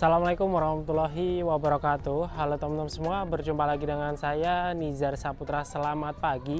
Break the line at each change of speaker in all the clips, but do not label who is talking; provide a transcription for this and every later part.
Assalamualaikum warahmatullahi wabarakatuh. Halo teman-teman semua, berjumpa lagi dengan saya Nizar Saputra. Selamat pagi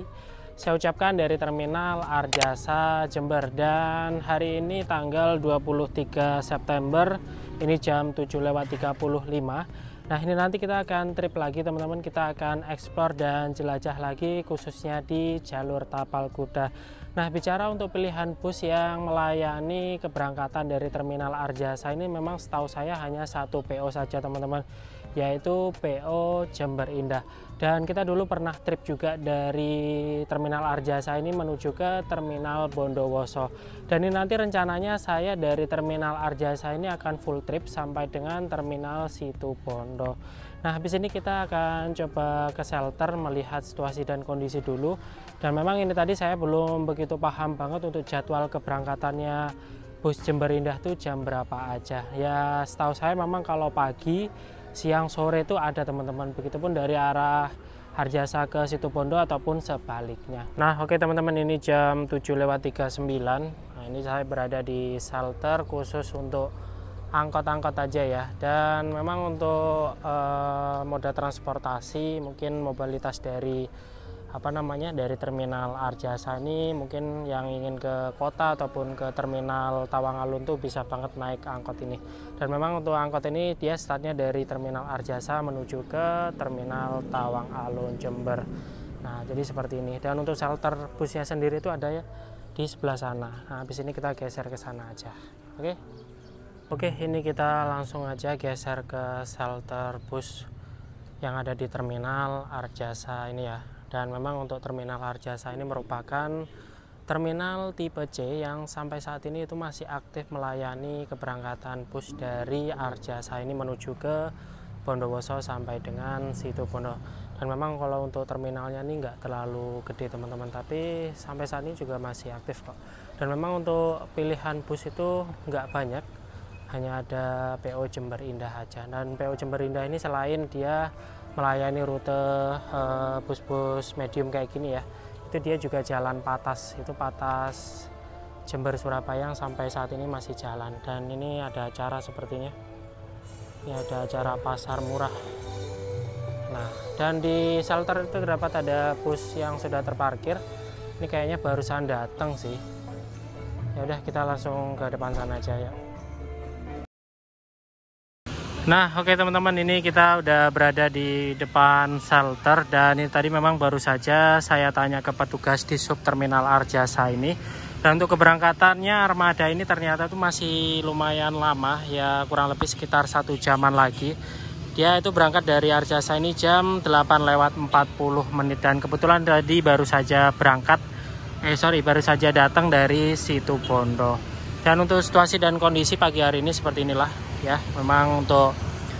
saya ucapkan dari Terminal Arjasa Jember. Dan hari ini tanggal 23 September, ini jam 7:35. Nah, ini nanti kita akan trip lagi teman-teman. Kita akan explore dan jelajah lagi, khususnya di jalur tapal kuda. Nah, bicara untuk pilihan bus yang melayani keberangkatan dari Terminal Arjasa ini, memang setahu saya hanya satu PO saja teman-teman, yaitu PO Jember Indah. Dan kita dulu pernah trip juga dari Terminal Arjasa ini menuju ke Terminal Bondowoso. Dan ini nanti rencananya saya dari Terminal Arjasa ini akan full trip sampai dengan Terminal Situbondo. Nah, habis ini kita akan coba ke shelter melihat situasi dan kondisi dulu. Dan memang ini tadi saya belum begitu paham banget untuk jadwal keberangkatannya bus Jember Indah tuh jam berapa aja. Ya, setahu saya memang kalau pagi, siang, sore itu ada teman-teman. Begitupun dari arah Arjasa ke Situbondo ataupun sebaliknya. Nah, oke teman-teman, ini jam 7:39. Nah, ini saya berada di shelter khusus untuk angkot-angkot aja ya. Dan memang untuk moda transportasi, mungkin mobilitas dari dari Terminal Arjasa ini, mungkin yang ingin ke kota ataupun ke Terminal Tawangalun tuh bisa banget naik angkot ini. Dan memang untuk angkot ini dia startnya dari Terminal Arjasa menuju ke Terminal Tawangalun Jember. Nah, jadi seperti ini. Dan untuk shelter busnya sendiri itu ada ya di sebelah sana. Nah, habis ini kita geser ke sana aja. Oke, ini kita langsung aja geser ke shelter bus yang ada di Terminal Arjasa ini ya. Dan memang untuk Terminal Arjasa ini merupakan terminal tipe C yang sampai saat ini itu masih aktif melayani keberangkatan bus dari Arjasa ini menuju ke Bondowoso sampai dengan Situbondo. Dan memang kalau untuk terminalnya ini nggak terlalu gede teman-teman, tapi sampai saat ini juga masih aktif kok. Dan memang untuk pilihan bus itu nggak banyak, hanya ada PO Jember Indah aja. Dan PO Jember Indah ini selain dia melayani rute bus-bus medium kayak gini ya, itu dia juga jalan patas, itu patas Jember Surabaya yang sampai saat ini masih jalan. Dan ini ada acara sepertinya, ini ada acara pasar murah. Nah, dan di shelter itu terdapat ada bus yang sudah terparkir. Ini kayaknya barusan datang sih. Ya udah, kita langsung ke depan sana aja ya. Nah, oke teman-teman, ini kita udah berada di depan shelter. Dan ini tadi memang baru saja saya tanya ke petugas di sub Terminal Arjasa ini. Dan untuk keberangkatannya armada ini ternyata tuh masih lumayan lama ya, kurang lebih sekitar 1 jaman lagi. Dia itu berangkat dari Arjasa ini jam 8:40. Dan kebetulan tadi baru saja baru saja datang dari Situbondo. Dan untuk situasi dan kondisi pagi hari ini seperti inilah ya. Memang untuk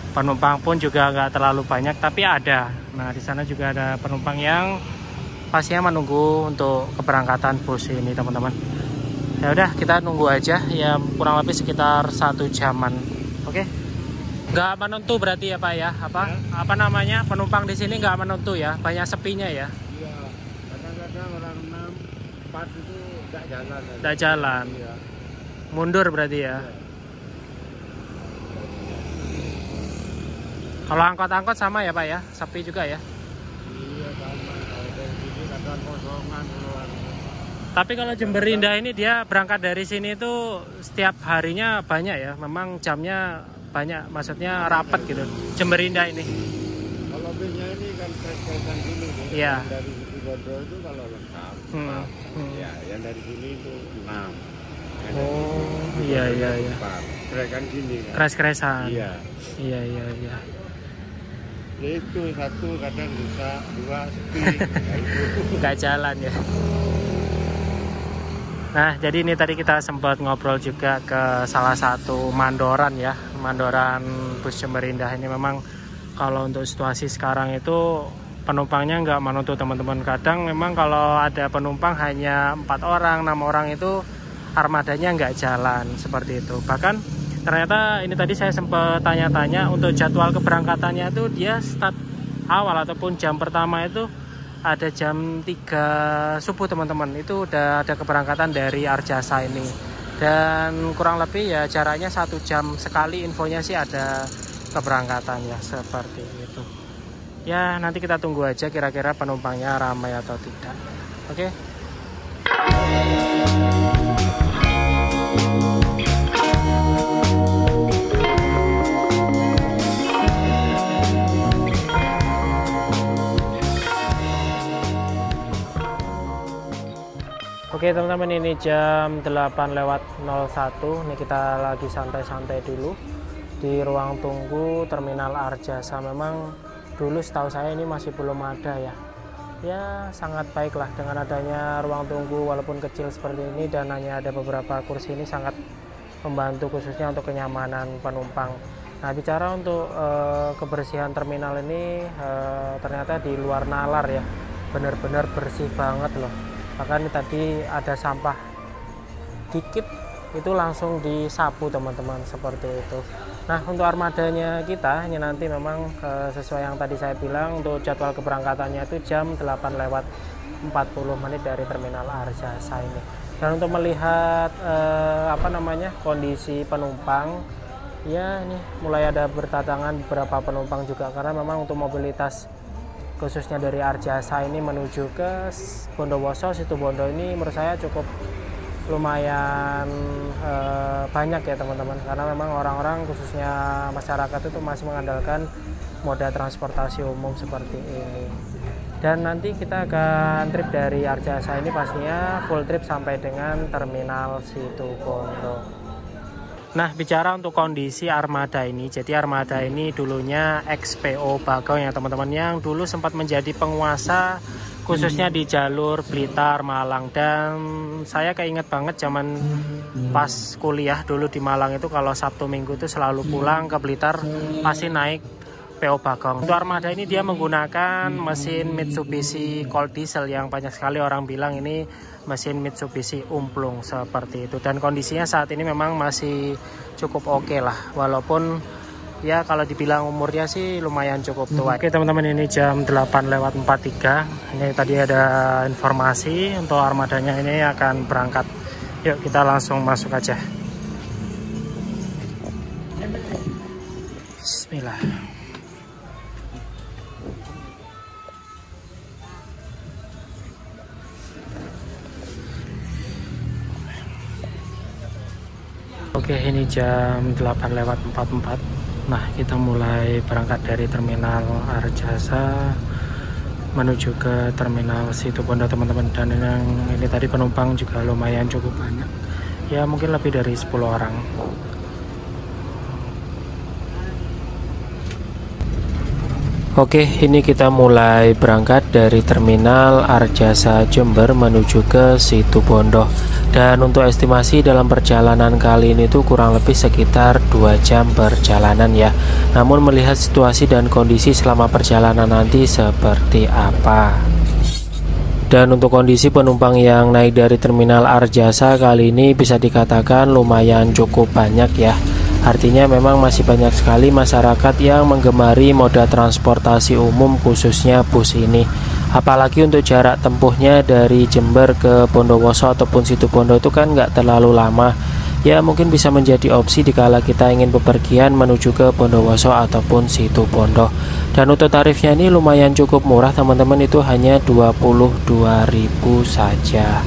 penumpang pun juga nggak terlalu banyak, tapi ada. Nah, di sana juga ada penumpang yang pastinya menunggu untuk keberangkatan bus ini teman-teman. Ya udah, kita nunggu aja ya, kurang lebih sekitar 1 jaman. Oke. Nggak menentu berarti ya Pak ya? Apa namanya, penumpang di sini nggak menentu ya? Banyak sepinya ya?
Iya, kadang-kadang orang 6, 4 itu nggak jalan.
Nggak jalan.
Iya.
Mundur berarti ya? Kalau angkot-angkot sama ya Pak ya? Sepi juga ya?
Iya, sama. Kalau dari sini kadang kosongan keluar.
Tapi kalau Jember Indah ini dia berangkat dari sini itu setiap harinya banyak ya? Memang jamnya banyak, maksudnya rapat gitu. Jember Indah ini.
Kalau bisnya ini kan kaitan dulu deh.
Iya.
Yang dari Situbondo itu kalau lengkap. Ya, yang dari sini itu 6.
Oh, iya.
Kan gini kan.
Kres-kresan.
Iya.
Iya.
Itu satu kadang bisa, 2 sepi.
Nggak jalan ya. Nah, jadi ini tadi kita sempat ngobrol juga ke salah satu mandoran ya. Mandoran bus Jember Indah ini memang kalau untuk situasi sekarang itu penumpangnya nggak menentu teman-teman. Kadang memang kalau ada penumpang hanya 4 orang, 6 orang itu armadanya nggak jalan seperti itu. Bahkan ternyata ini tadi saya sempat tanya-tanya untuk jadwal keberangkatannya itu dia start awal ataupun jam pertama itu ada jam 3 subuh teman-teman. Itu udah ada keberangkatan dari Arjasa ini. Dan kurang lebih ya jaraknya 1 jam sekali infonya sih ada keberangkatan ya, seperti itu. Ya nanti kita tunggu aja kira-kira penumpangnya ramai atau tidak. Oke. Oke teman-teman, ini jam 8:01. Ini kita lagi santai-santai dulu di ruang tunggu Terminal Arjasa. Memang dulu setahu saya ini masih belum ada ya. Ya sangat baiklah dengan adanya ruang tunggu walaupun kecil seperti ini dan hanya ada beberapa kursi, ini sangat membantu khususnya untuk kenyamanan penumpang. Nah bicara untuk kebersihan terminal ini ternyata di luar nalar ya, benar-benar bersih banget loh. Bahkan tadi ada sampah dikit itu langsung disapu teman-teman, seperti itu. Nah untuk armadanya kita ini nanti memang sesuai yang tadi saya bilang, untuk jadwal keberangkatannya itu jam 8:40 dari Terminal Arjasa ini. Dan untuk melihat kondisi penumpang ya, ini mulai ada berdatangan beberapa penumpang juga, karena memang untuk mobilitas khususnya dari Arjasa ini menuju ke Bondowoso, Situbondo ini menurut saya cukup lumayan banyak ya teman-teman, karena memang orang-orang khususnya masyarakat itu masih mengandalkan moda transportasi umum seperti ini. Dan nanti kita akan trip dari Arjasa ini pastinya full trip sampai dengan Terminal Situbondo. Nah bicara untuk kondisi armada ini, jadi armada ini dulunya XPO Bagong ya teman-teman, yang dulu sempat menjadi penguasa khususnya di jalur Blitar, Malang. Dan saya keinget banget zaman pas kuliah dulu di Malang itu, kalau Sabtu Minggu itu selalu pulang ke Blitar pasti naik PO Bagong. Untuk armada ini dia menggunakan mesin Mitsubishi Cold Diesel yang banyak sekali orang bilang ini mesin Mitsubishi umplung seperti itu. Dan kondisinya saat ini memang masih cukup oke lah, walaupun ya kalau dibilang umurnya sih lumayan cukup tua. Oke teman-teman, ini jam 8:43. Ini tadi ada informasi untuk armadanya ini akan berangkat. Yuk kita langsung masuk aja. Bismillah. Oke, ini jam 8:44. Nah, kita mulai berangkat dari Terminal Arjasa menuju ke Terminal Situbondo teman-teman. Dan yang ini tadi penumpang juga lumayan cukup banyak. Ya, mungkin lebih dari 10 orang. Oke, ini kita mulai berangkat dari Terminal Arjasa Jember menuju ke Situbondo. Dan untuk estimasi dalam perjalanan kali ini tuh kurang lebih sekitar 2 jam perjalanan ya. Namun melihat situasi dan kondisi selama perjalanan nanti seperti apa. Dan untuk kondisi penumpang yang naik dari Terminal Arjasa kali ini bisa dikatakan lumayan cukup banyak ya. Artinya memang masih banyak sekali masyarakat yang menggemari moda transportasi umum khususnya bus ini. Apalagi untuk jarak tempuhnya dari Jember ke Bondowoso ataupun Situbondo itu kan nggak terlalu lama. Ya mungkin bisa menjadi opsi dikala kita ingin bepergian menuju ke Bondowoso ataupun Situbondo. Dan untuk tarifnya ini lumayan cukup murah teman-teman, itu hanya 22.000 saja.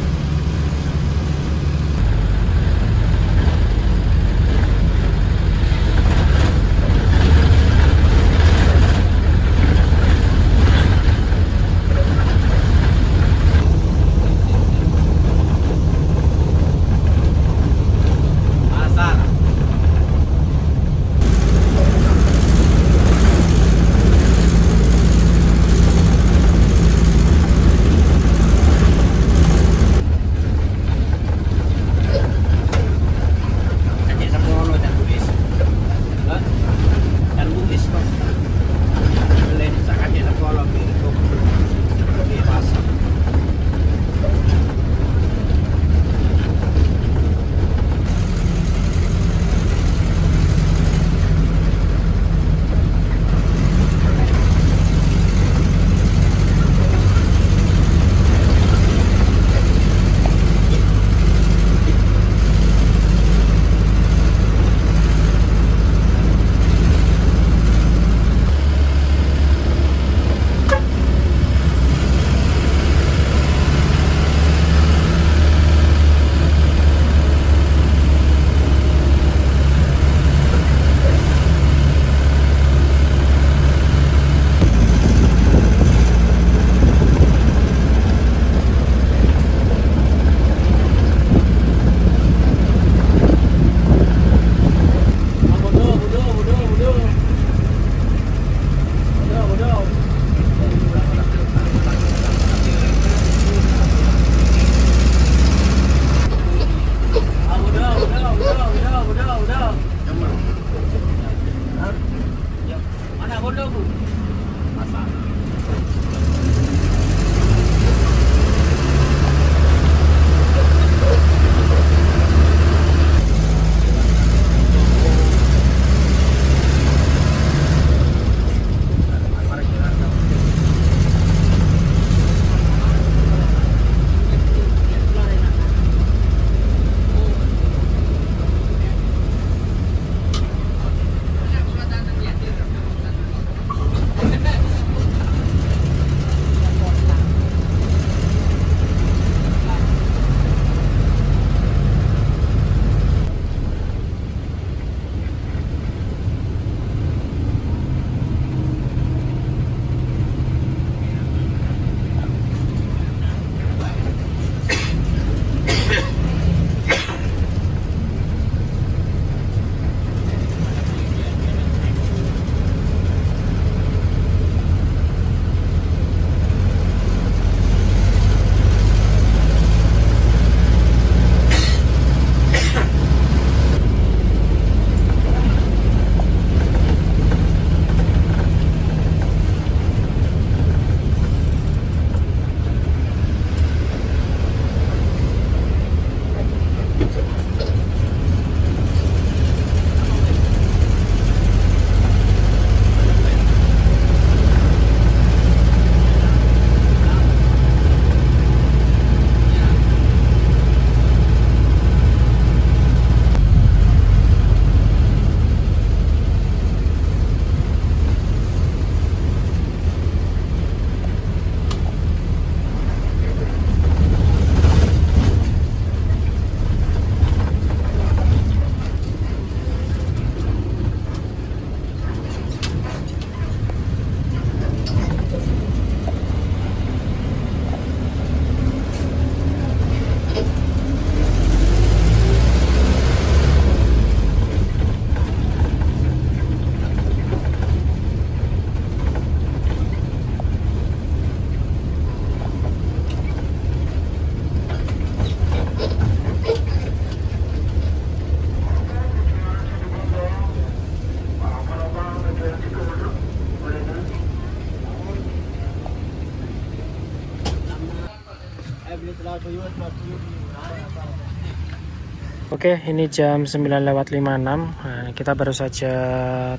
Oke, ini jam 9:56. Nah, kita baru saja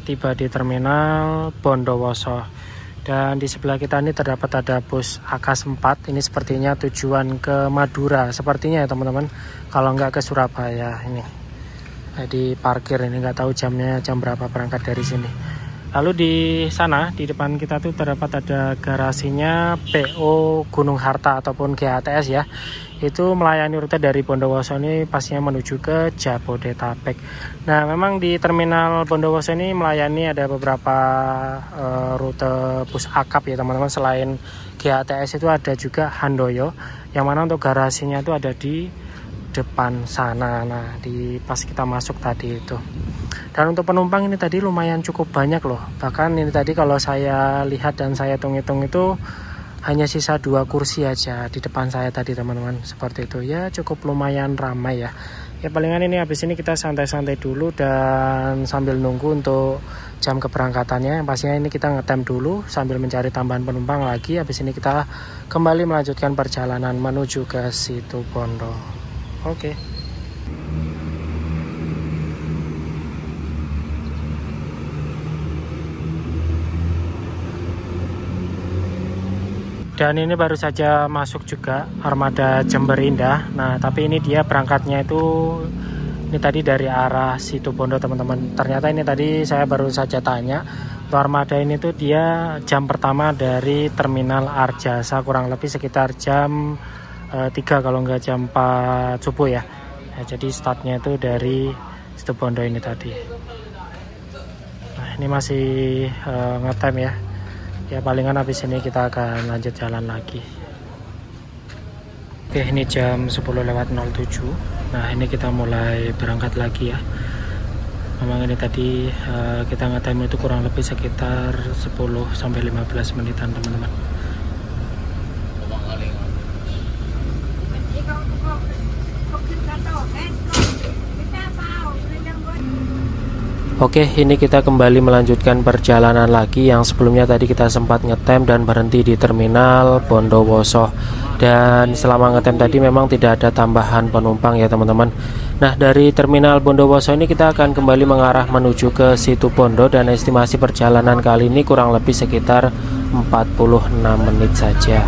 tiba di terminal Bondowoso. Dan di sebelah kita ini terdapat ada bus Akas 4. Ini sepertinya tujuan ke Madura. Sepertinya ya teman-teman. Kalau nggak ke Surabaya ini. Di parkir ini nggak tahu jamnya jam berapa berangkat dari sini. Lalu di sana di depan kita tuh terdapat ada garasinya PO Gunung Harta ataupun GHTS ya. Itu melayani rute dari Bondowoso ini pastinya menuju ke Jabodetabek. Nah, memang di terminal Bondowoso ini melayani ada beberapa rute bus akap ya teman-teman. Selain GHTS itu ada juga Handoyo, yang mana untuk garasinya itu ada di depan sana. Nah, di pas kita masuk tadi itu. Dan untuk penumpang ini tadi lumayan cukup banyak loh. Bahkan ini tadi kalau saya lihat dan saya hitung-hitung itu hanya sisa 2 kursi aja di depan saya tadi teman-teman. Seperti itu ya, cukup lumayan ramai ya. Ya palingan ini habis ini kita santai-santai dulu dan sambil nunggu untuk jam keberangkatannya. Yang pastinya ini kita ngetem dulu sambil mencari tambahan penumpang lagi. Habis ini kita kembali melanjutkan perjalanan menuju ke Situbondo. Oke. Dan ini baru saja masuk juga armada Jember Indah. Nah, tapi ini dia berangkatnya itu ini tadi dari arah Situbondo teman-teman. Ternyata ini tadi saya baru saja tanya, tuh armada ini tuh dia jam pertama dari terminal Arjasa kurang lebih sekitar jam 3 kalau nggak jam 4 subuh ya. Jadi startnya itu dari Situbondo ini tadi. Nah, ini masih ngetem ya. Ya palingan habis ini kita akan lanjut jalan lagi. Oke, ini jam 10:07. Nah, ini kita mulai berangkat lagi ya. Memang ini tadi kita ngetem itu kurang lebih sekitar 10-15 menitan teman-teman. Oke, ini kita kembali melanjutkan perjalanan lagi. Yang sebelumnya tadi kita sempat ngetem dan berhenti di terminal Bondowoso. Dan selama ngetem tadi memang tidak ada tambahan penumpang ya teman-teman. Nah, dari terminal Bondowoso ini kita akan kembali mengarah menuju ke Situbondo. Dan estimasi perjalanan kali ini kurang lebih sekitar 46 menit saja.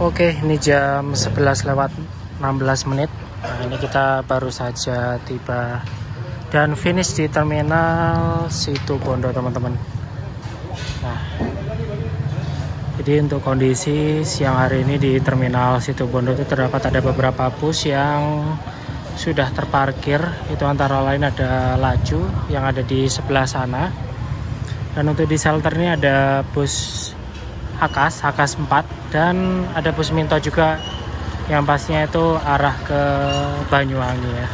Oke, ini jam 11 lewat 16 menit. Nah, ini kita baru saja tiba dan finish di terminal Situbondo, teman-teman. Nah, jadi untuk kondisi siang hari ini di terminal Situbondo itu terdapat ada beberapa bus yang sudah terparkir. Itu antara lain ada Laju yang ada di sebelah sana. Dan untuk di shelter ini ada bus Akas 4 dan ada bus Minto juga yang pastinya itu arah ke Banyuwangi ya.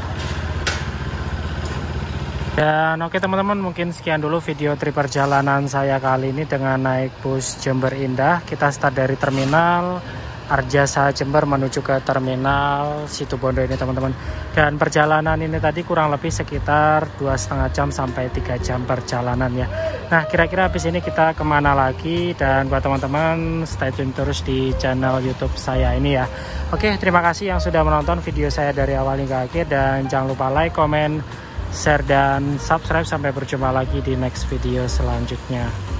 Dan oke teman-teman, mungkin sekian dulu video trip perjalanan saya kali ini dengan naik bus Jember Indah. Kita start dari terminal Arjasa Jember menuju ke terminal Situbondo ini teman-teman. Dan perjalanan ini tadi kurang lebih sekitar 2,5 jam sampai 3 jam perjalanan ya. Nah, kira-kira habis ini kita kemana lagi, dan buat teman-teman stay tune terus di channel YouTube saya ini ya. Oke, terima kasih yang sudah menonton video saya dari awal hingga akhir, dan jangan lupa like, comment, share, dan subscribe. Sampai berjumpa lagi di next video selanjutnya.